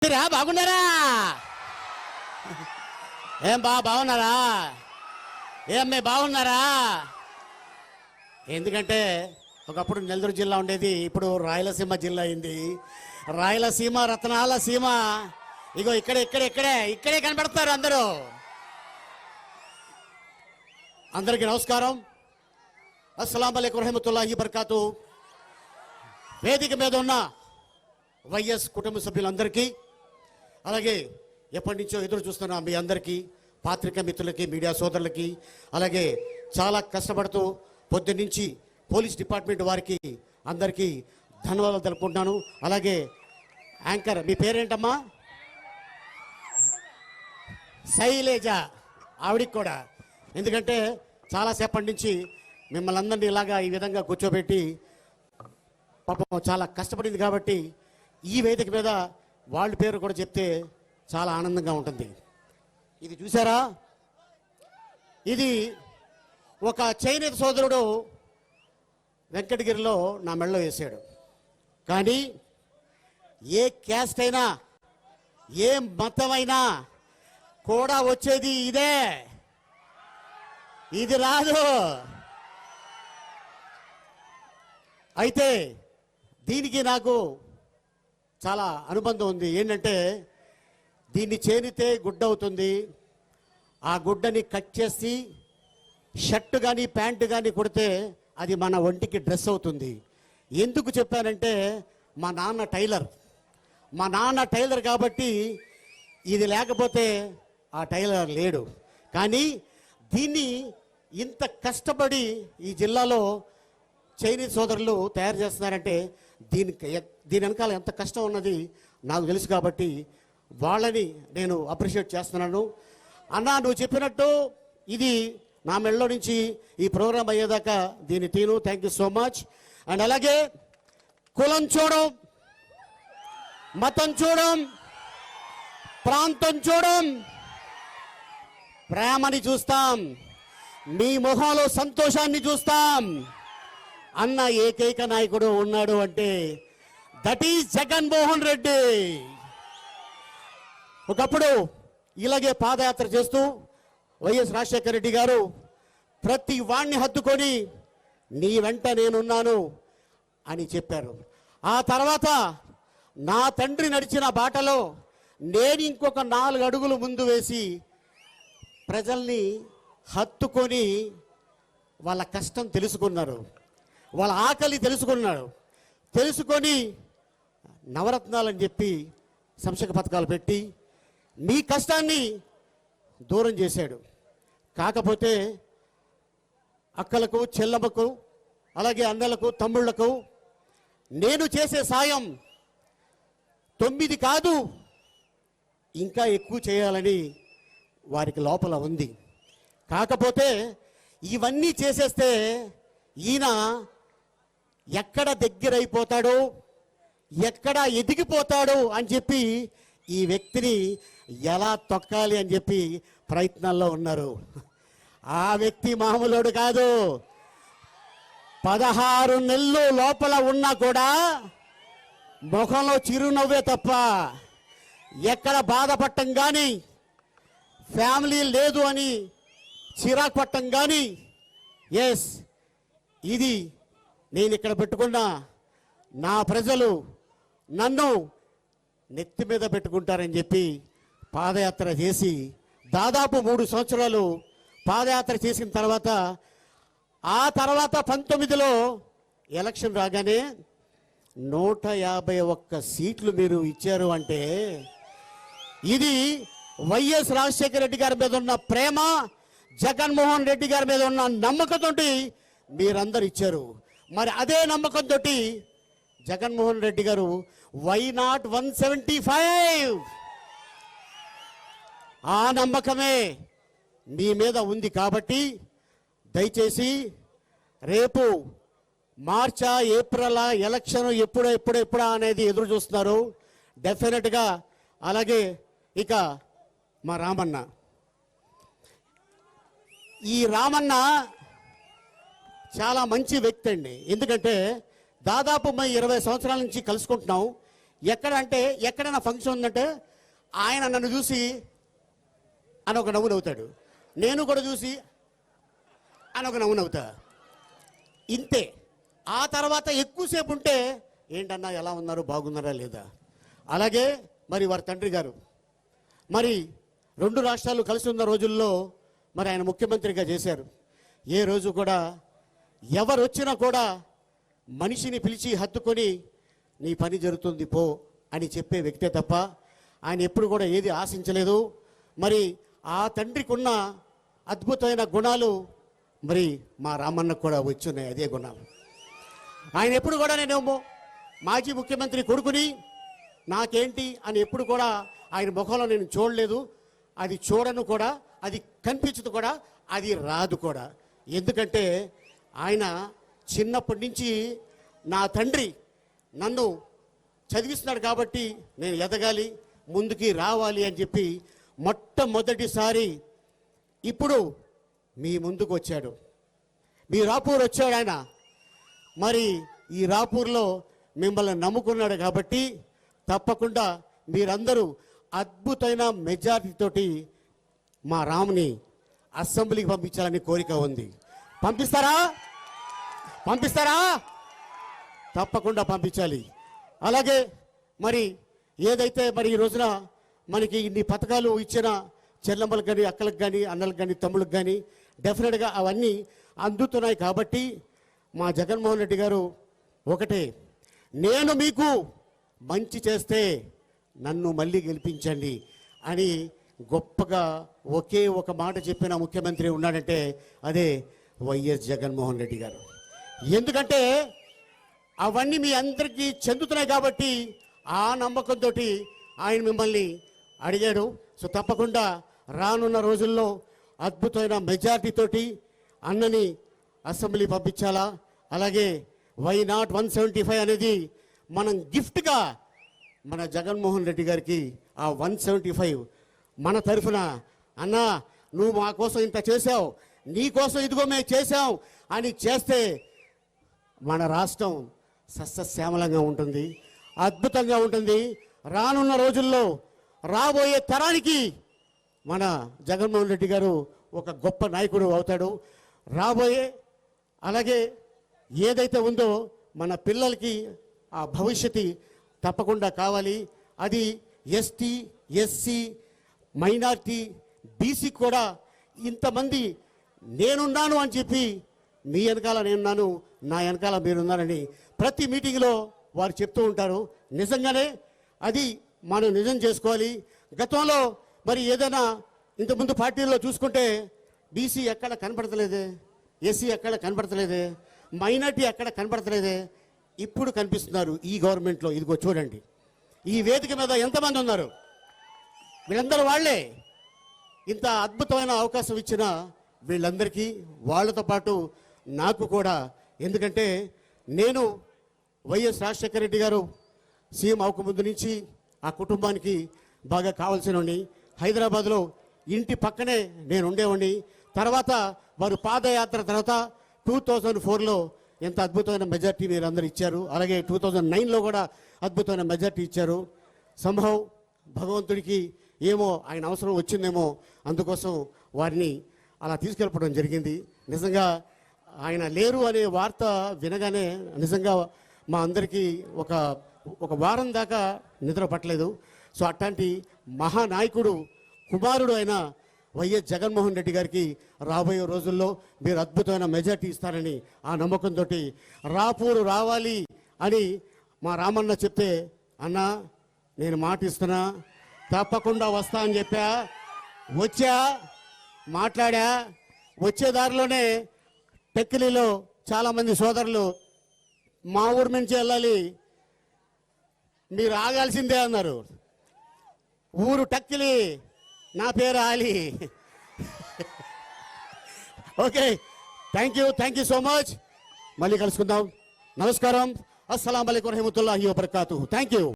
బాగున్నారా? ఏం బాగున్నారా? ఏం బాగున్నారా? ఎందుకంటే ఒకప్పుడు నెల్లూరు జిల్లా ఉండేది, ఇప్పుడు రాయలసీమ జిల్లా అయింది. రాయలసీమ రత్నాల సీమ. ఇగో ఇక్కడే కనబడతారు అందరూ. అందరికీ నమస్కారం. అస్సలాము అలైకుం రహమతుల్లాహి బర్కాతు. వేదిక మీద ఉన్న వైఎస్ కుటుంబ సభ్యులందరికీ, అలాగే ఎప్పటి నుంచో ఎదురు చూస్తున్న మీ అందరికీ, పాత్రికా మిత్రులకి, మీడియా సోదరులకి, అలాగే చాలా కష్టపడుతూ పొద్దున్నుంచి పోలీస్ డిపార్ట్మెంట్ వారికి అందరికీ ధన్యవాదాలు తెలుపుకుంటున్నాను. అలాగే యాంకర్, మీ పేరేంటమ్మా? శైలేజ, ఆవిడికి కూడా. ఎందుకంటే చాలాసేపటి నుంచి మిమ్మల్ని అందరినీ ఇలాగా ఈ విధంగా కూర్చోబెట్టి పాపం చాలా కష్టపడింది కాబట్టి ఈ వేదిక మీద వాళ్ళ పేరు కూడా చెప్తే చాలా ఆనందంగా ఉంటుంది. ఇది చూసారా? ఇది ఒక చేనేత సోదరుడు వెంకటగిరిలో నా మెడలో వేసాడు. కానీ ఏ క్యాస్ట్ అయినా, ఏ మతమైనా కూడా వచ్చేది ఇదే, ఇది రాదు. అయితే దీనికి నాకు చాలా అనుబంధం ఉంది. ఏంటంటే దీన్ని చేనితే గుడ్డ అవుతుంది. ఆ గుడ్డని కట్ చేసి షర్ట్ కానీ ప్యాంటు కానీ కుడితే అది మన ఒంటికి డ్రెస్ అవుతుంది. ఎందుకు చెప్పానంటే మా నాన్న టైలర్ కాబట్టి ఇది లేకపోతే ఆ టైలర్ లేడు. కానీ దీన్ని ఇంత కష్టపడి ఈ జిల్లాలో చైనీస్ సోదరులు తయారు చేస్తున్నారంటే దీని వెనకాల ఎంత కష్టం ఉన్నది నాకు తెలుసు. కాబట్టి వాళ్ళని నేను అప్రిషియేట్ చేస్తున్నాను. అన్నా, నువ్వు చెప్పినట్టు ఇది నా మెడలో నుంచి ఈ ప్రోగ్రాం అయ్యేదాకా దీన్ని తీను. Thank you so much. And అలాగే కులం చూడం, మతం చూడం, ప్రాంతం చూడం, ప్రేమని చూస్తాం, మీ మొహంలో సంతోషాన్ని చూస్తాం. అన్న ఏకైక నాయకుడు ఉన్నాడు అంటే దట్ ఈజ్ జగన్మోహన్ రెడ్డి. ఒకప్పుడు ఇలాగే పాదయాత్ర చేస్తూ వైఎస్ రాజశేఖర రెడ్డి గారు ప్రతి వాణ్ణి హత్తుకొని నీ వెంట నేనున్నాను అని చెప్పారు. ఆ తర్వాత నా తండ్రి నడిచిన బాటలో నేను ఇంకొక 4 అడుగులు ముందు వేసి ప్రజల్ని హత్తుకొని వాళ్ళ కష్టం తెలుసుకున్నారు, వాళ్ళ ఆకలి తెలుసుకొని నవరత్నాలని చెప్పి సంక్షేమ పథకాలు పెట్టి మీ కష్టాన్ని దూరం చేశాడు. కాకపోతే అక్కలకు, చెల్లమ్మకు, అలాగే అన్నలకు, తమ్ముళ్లకు నేను చేసే సాయం 9 కాదు ఇంకా ఎక్కువ చేయాలని వారికి లోపల ఉంది. కాకపోతే ఇవన్నీ చేసేస్తే ఈయన ఎక్కడ దగ్గరైపోతాడో, ఎక్కడ ఎదిగిపోతాడో అని చెప్పి ఈ వ్యక్తిని ఎలా తొక్కాలి అని చెప్పి ప్రయత్నాల్లో ఉన్నారు. ఆ వ్యక్తి మామూలుడు కాదు. 16 నెలలు లోపల ఉన్నా కూడా ముఖంలో చిరునవ్వే తప్ప ఎక్కడ బాధపడటం కానీ, ఫ్యామిలీ లేదు అని చిరాకు పట్టం కానీ, ఎస్ ఇది నేను ఇక్కడ పెట్టుకున్న నా ప్రజలు నన్ను నెత్తి మీద పెట్టుకుంటారని చెప్పి పాదయాత్ర చేసి దాదాపు 3 సంవత్సరాలు పాదయాత్ర చేసిన తర్వాత, ఆ తర్వాత 19లో ఎలక్షన్ రాగానే 151 సీట్లు మీరు ఇచ్చారు అంటే ఇది వైఎస్ రాజశేఖర రెడ్డి గారి మీద ఉన్న ప్రేమ, జగన్మోహన్ రెడ్డి గారి మీద ఉన్న నమ్మకంతో మీరందరూ ఇచ్చారు. మరి అదే నమ్మకంతో జగన్మోహన్ రెడ్డి గారు వై నాట్ 175 ఆ నమ్మకమే మీ మీద ఉంది. కాబట్టి దయచేసి రేపు మార్చా, ఏప్రిల్ ఎలక్షన్ ఎప్పుడా అనేది ఎదురు చూస్తున్నారు డెఫినెట్గా. అలాగే ఇక మా రామన్న, ఈ రామన్న చాలా మంచి వ్యక్తి అండి. ఎందుకంటే దాదాపు మేము 20 సంవత్సరాల నుంచి కలుసుకుంటున్నాం. ఎక్కడ అంటే ఎక్కడైనా ఫంక్షన్ ఉందంటే ఆయన నన్ను చూసి అని ఒక నవ్వు నవ్వుతాడు, నేను కూడా చూసి అని ఒక నవ్వు నవ్వుతా, ఇంతే. ఆ తర్వాత ఎక్కువసేపు ఉంటే ఏంటన్నా ఎలా ఉన్నారు, బాగున్నారా లేదా. అలాగే మరి వారి తండ్రి గారు మరి 2 రాష్ట్రాలు కలిసి ఉన్న రోజుల్లో మరి ఆయన ముఖ్యమంత్రిగా చేశారు. ఏ రోజు కూడా ఎవరు వచ్చినా కూడా మనిషిని పిలిచి హత్తుకొని నీ పని జరుగుతుంది పో అని చెప్పే వ్యక్తే తప్ప ఆయన ఎప్పుడు కూడా ఏది ఆశించలేదు. మరి ఆ తండ్రికి ఉన్న అద్భుతమైన గుణాలు మరి మా రామన్నకు కూడా వచ్చున్నాయి, అదే గుణాలు. ఆయన ఎప్పుడు కూడా నేనేమో మాజీ ముఖ్యమంత్రి కొడుకుని నాకేంటి అని ఎప్పుడు కూడా ఆయన ముఖంలో నేను చూడలేదు, అది చూడను కూడా, అది కనిపించదు కూడా, అది రాదు కూడా. ఎందుకంటే ఆయన చిన్నప్పటి నుంచి నా తండ్రి నన్ను చదివిస్తున్నాడు కాబట్టి నేను ఎదగాలి, ముందుకి రావాలి అని చెప్పి మొట్టమొదటిసారి ఇప్పుడు మీ ముందుకు వచ్చాడు. మీ రాపూర్ వచ్చాడు ఆయన. మరి ఈ రాపూర్లో మిమ్మల్ని నమ్ముకున్నాడు కాబట్టి తప్పకుండా మీరందరూ అద్భుతమైన మెజారిటీతోటి మా రాముని అసెంబ్లీకి పంపించాలని కోరిక ఉంది. పంపిస్తారా? పంపిస్తారా? తప్పకుండా పంపించాలి. అలాగే మరి ఏదైతే మరి ఈ రోజున మనకి ఇన్ని పథకాలు ఇచ్చిన చెల్లమ్మలకు కానీ, అక్కలకు కానీ, అన్నలకు కానీ, తమ్ముళ్ళకి కానీ డెఫినెట్గా అవన్నీ అందుతున్నాయి. కాబట్టి మా జగన్మోహన్ రెడ్డి గారు ఒకటే, నేను మీకు మంచి చేస్తే నన్ను మళ్ళీ గెలిపించండి అని గొప్పగా ఒకే ఒక మాట చెప్పిన ముఖ్యమంత్రి ఉన్నాడంటే అదే వైఎస్ జగన్మోహన్ రెడ్డి గారు. ఎందుకంటే అవన్నీ మీ అందరికీ చెందుతున్నాయి కాబట్టి ఆ నమ్మకంతో ఆయన మిమ్మల్ని అడిగాడు. సో తప్పకుండా రానున్న రోజుల్లో అద్భుతమైన మెజార్టీతోటి అన్నని అసెంబ్లీ పంపించాలా. అలాగే వై నాట్ 175 అనేది మనం గిఫ్ట్గా మన జగన్మోహన్ రెడ్డి గారికి ఆ 175 మన తరఫున, అన్నా నువ్వు మా కోసం ఇంత చేసావు, నీ కోసం ఇదిగో మేము చేసాం అని చేస్తే మన రాష్ట్రం సస్యశ్యామలంగా ఉంటుంది, అద్భుతంగా ఉంటుంది. రానున్న రోజుల్లో రాబోయే తరానికి మన జగన్మోహన్ రెడ్డి గారు ఒక గొప్ప నాయకుడు అవుతాడు. రాబోయే అలాగే ఏదైతే ఉందో మన పిల్లలకి ఆ భవిష్యత్తు తప్పకుండా కావాలి. అది ఎస్టీ, ఎస్సీ, మైనార్టీ, బీసీ కూడా ఇంతమంది నేనున్నాను అని చెప్పి మీ వెనకాల నేనున్నాను, నా వెనకాల మీరున్నారని ప్రతి మీటింగ్లో వారు చెప్తూ ఉంటారు. నిజంగానే అది మనం నిజం చేసుకోవాలి. గతంలో మరి ఏదైనా ఇంతకుముందు పార్టీల్లో చూసుకుంటే బీసీ ఎక్కడ కనపడతలేదే, ఎస్సీ ఎక్కడ కనపడతలేదే, మైనార్టీ ఎక్కడ కనపడతలేదే. ఇప్పుడు కనిపిస్తున్నారు ఈ గవర్నమెంట్లో. ఇదిగో చూడండి, ఈ వేదిక మీద ఎంతమంది ఉన్నారు, వీళ్ళందరూ వాళ్ళే. ఇంత అద్భుతమైన అవకాశం ఇచ్చిన వీళ్ళందరికీ, వాళ్ళతో పాటు నాకు కూడా. ఎందుకంటే నేను వైఎస్ రాజశేఖర రెడ్డి గారు సీఎం అవ్వకముందు నుంచి ఆ కుటుంబానికి బాగా కావాల్సినవాడిని. హైదరాబాద్లో ఇంటి పక్కనే నేను ఉండేవాడిని. తర్వాత వారు పాదయాత్ర తర్వాత 2004లో ఎంత అద్భుతమైన మెజార్టీ మీరు అందరూ ఇచ్చారు. అలాగే 2009లో కూడా అద్భుతమైన మెజార్టీ ఇచ్చారు. సంభవ్ భగవంతుడికి ఏమో ఆయన అవసరం వచ్చిందేమో, అందుకోసం వారిని అలా తీసుకెళ్ళిపోవడం జరిగింది. నిజంగా ఆయన లేరు అనే వార్త వినగానే నిజంగా మా అందరికీ ఒక వారం దాకా నిద్ర పట్టలేదు. సో అట్లాంటి మహానాయకుడు కుమారుడు అయిన వైఎస్ జగన్మోహన్ రెడ్డి గారికి రాబోయే రోజుల్లో మీరు అద్భుతమైన మెజార్టీ ఇస్తారని ఆ నమ్మకంతో రాపూరు రావాలి అని మా రామన్న చెప్తే, అన్నా నేను మాట ఇస్తున్నా, తప్పకుండా వస్తా అని చెప్పా. వచ్చా, మాట్లాడా. వచ్చే దారిలోనే టెక్కిలీలో చాలామంది సోదరులు మా ఊరి నుంచి వెళ్ళాలి, మీరు ఆగాల్సిందే అన్నారు. ఊరు టక్కిలి, నా పేరు Ali. Okay, thank you so much. మళ్ళీ కలుసుకుందాం. నమస్కారం. అస్సలాము అలైకుం వరహమతుల్లాహి వబర్కాతుహు. Thank you.